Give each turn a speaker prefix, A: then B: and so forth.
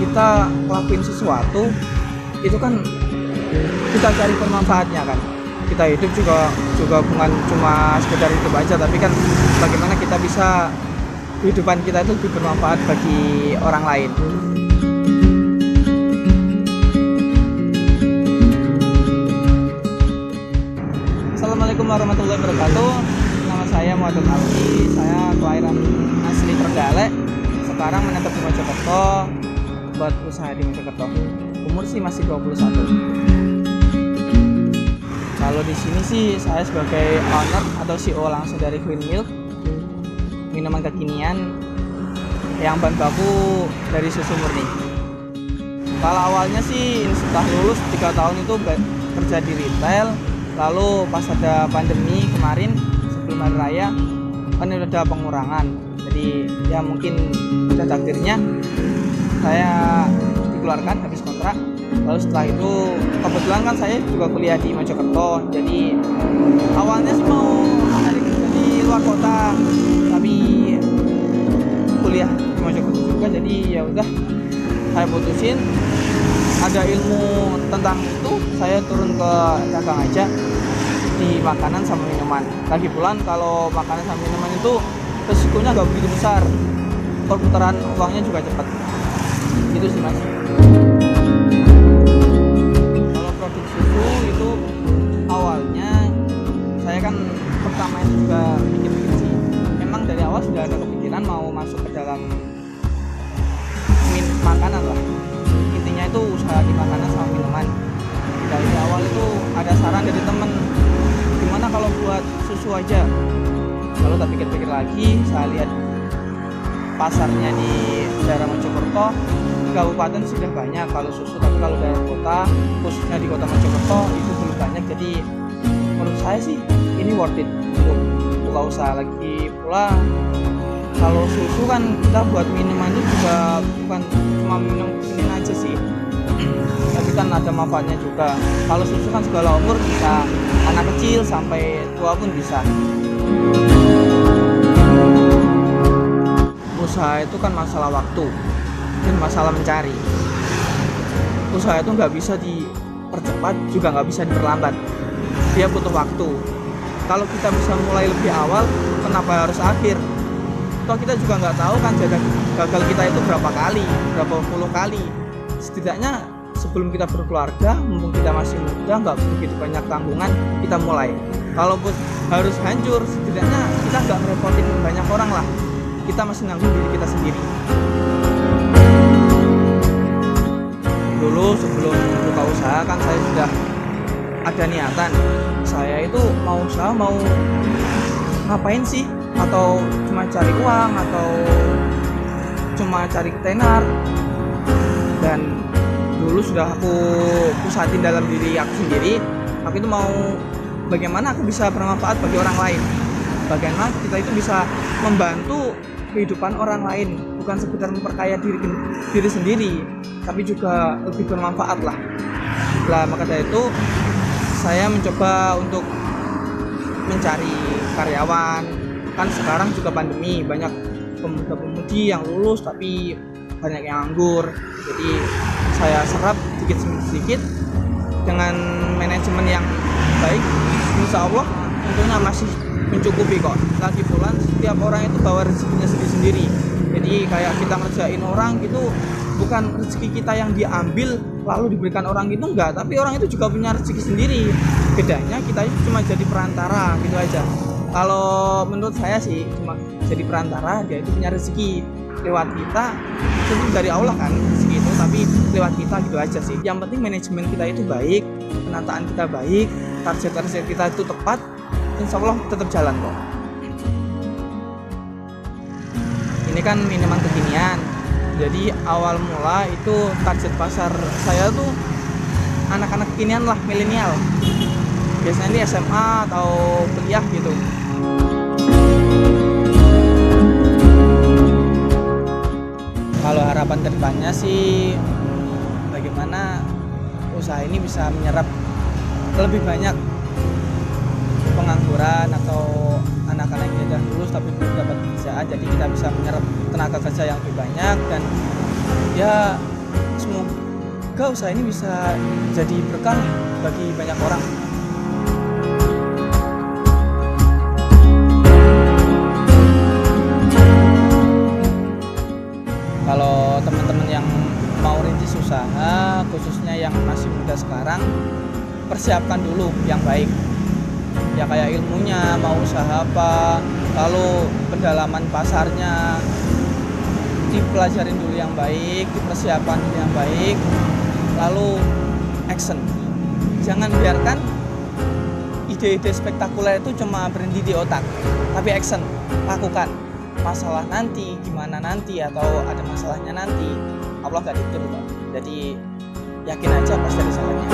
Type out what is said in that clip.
A: Kita ngelakuin sesuatu itu kan kita cari bermanfaatnya kan. Kita hidup juga bukan cuma sekedar hidup aja, tapi kan bagaimana kita bisa kehidupan kita itu lebih bermanfaat bagi orang lain. Assalamualaikum warahmatullahi wabarakatuh. Nama saya Muhammad Alfi. Saya kelahiran asli Trenggalek. Sekarang menetap di Mojokerto, buat usaha di Mojokerto. Umur sih masih 21. Kalau di sini sih saya sebagai owner atau CEO langsung dari Green Milk, minuman kekinian yang bahan baku dari susu murni. Kalau awalnya sih setelah lulus 3 tahun itu kerja di retail, lalu pas ada pandemi kemarin sebelum hari raya kan udah ada pengurangan. Jadi ya mungkin udah takdirnya saya dikeluarkan habis kontrak. Lalu setelah itu kebetulan kan saya juga kuliah di Mojokerto, jadi awalnya sih mau cari kerja di luar kota, tapi kuliah di Mojokerto juga, jadi ya udah saya putusin. Ada ilmu tentang itu, saya turun ke dagang aja di makanan sama minuman. Lagi pulang kalau makanan sama minuman itu resikonya gak begitu besar, perputaran uangnya juga cepat. Gitu sih mas. Susu itu awalnya saya kan pertama itu juga mikir-mikir sih, memang dari awal sudah ada kepikiran mau masuk ke dalam makanan lah, intinya itu usaha di makanan sama minuman. Dari awal itu ada saran dari temen, gimana kalau buat susu aja. Lalu tak pikir-pikir lagi, saya lihat pasarnya di daerah Mojokerto, kabupaten sudah banyak kalau susu, tapi kalau daerah kota, khususnya di kota Mojokerto itu belum banyak. Jadi menurut saya sih ini worth it untuk buka usaha. Lagi pula kalau susu kan kita buat minuman itu juga bukan cuma minum ini aja sih, tapi kan ada manfaatnya juga. Kalau susu kan segala umur bisa, anak kecil sampai tua pun bisa. Usaha itu kan masalah waktu dan masalah mencari. Usaha itu nggak bisa dipercepat, juga nggak bisa diperlambat. Dia butuh waktu. Kalau kita bisa mulai lebih awal, kenapa harus akhir? Toh kita juga nggak tahu kan gagal kita itu berapa kali, berapa puluh kali. Setidaknya sebelum kita berkeluarga, mumpung kita masih muda, nggak begitu banyak tanggungan, kita mulai. Kalau harus hancur, setidaknya kita nggak merepotin banyak orang lah. Kita masih nanggung diri kita sendiri. Dulu sebelum buka usaha kan saya sudah ada niatan, saya itu mau usaha mau ngapain sih, atau cuma cari uang atau cuma cari tenar. Dan dulu sudah aku pusatin dalam diri aku sendiri, aku itu mau bagaimana aku bisa bermanfaat bagi orang lain, bagaimana kita itu bisa membantu kehidupan orang lain, bukan sekedar memperkaya diri sendiri, tapi juga lebih bermanfaat lah. Maka dari itu saya mencoba untuk mencari karyawan. Kan sekarang juga pandemi, banyak pemuda-pemudi yang lulus tapi banyak yang nganggur. Jadi saya serap sedikit dengan manajemen yang baik, insya Allah tentunya masih mencukupi kok. Lagi pula setiap orang itu bawa rezekinya sendiri-sendiri. Jadi kayak kita ngerjain orang gitu, bukan rezeki kita yang diambil lalu diberikan orang itu, enggak, tapi orang itu juga punya rezeki sendiri. Bedanya kita itu cuma jadi perantara gitu aja. Kalau menurut saya sih cuma jadi perantara, dia itu punya rezeki lewat kita, itu dari Allah kan rezeki itu, tapi lewat kita gitu aja sih. Yang penting manajemen kita itu baik, penataan kita baik, target kita itu tepat, insya Allah tetap jalan kok. Ini kan minuman kekinian, jadi awal mula itu target pasar saya tuh anak-anak kekinian lah, milenial. Biasanya ini SMA atau kuliah gitu. Kalau harapan kedepannya sih bagaimana usaha ini bisa menyerap lebih banyak pengangguran atau anak-anak yang jadi kita bisa menyerap tenaga kerja yang lebih banyak, dan ya semoga usaha ini bisa jadi berkah bagi banyak orang. Kalau teman-teman yang mau rintis usaha, khususnya yang masih muda sekarang, persiapkan dulu yang baik. Ya kayak ilmunya, mau usaha apa, lalu pendalaman pasarnya, dipelajarin dulu yang baik, dipersiapkan dulu yang baik, lalu action. Jangan biarkan ide-ide spektakuler itu cuma berhenti di otak, tapi action, lakukan. Masalah nanti, gimana nanti, atau ada masalahnya nanti, Allah gak diatur kok. Jadi yakin aja pasti ada salahnya.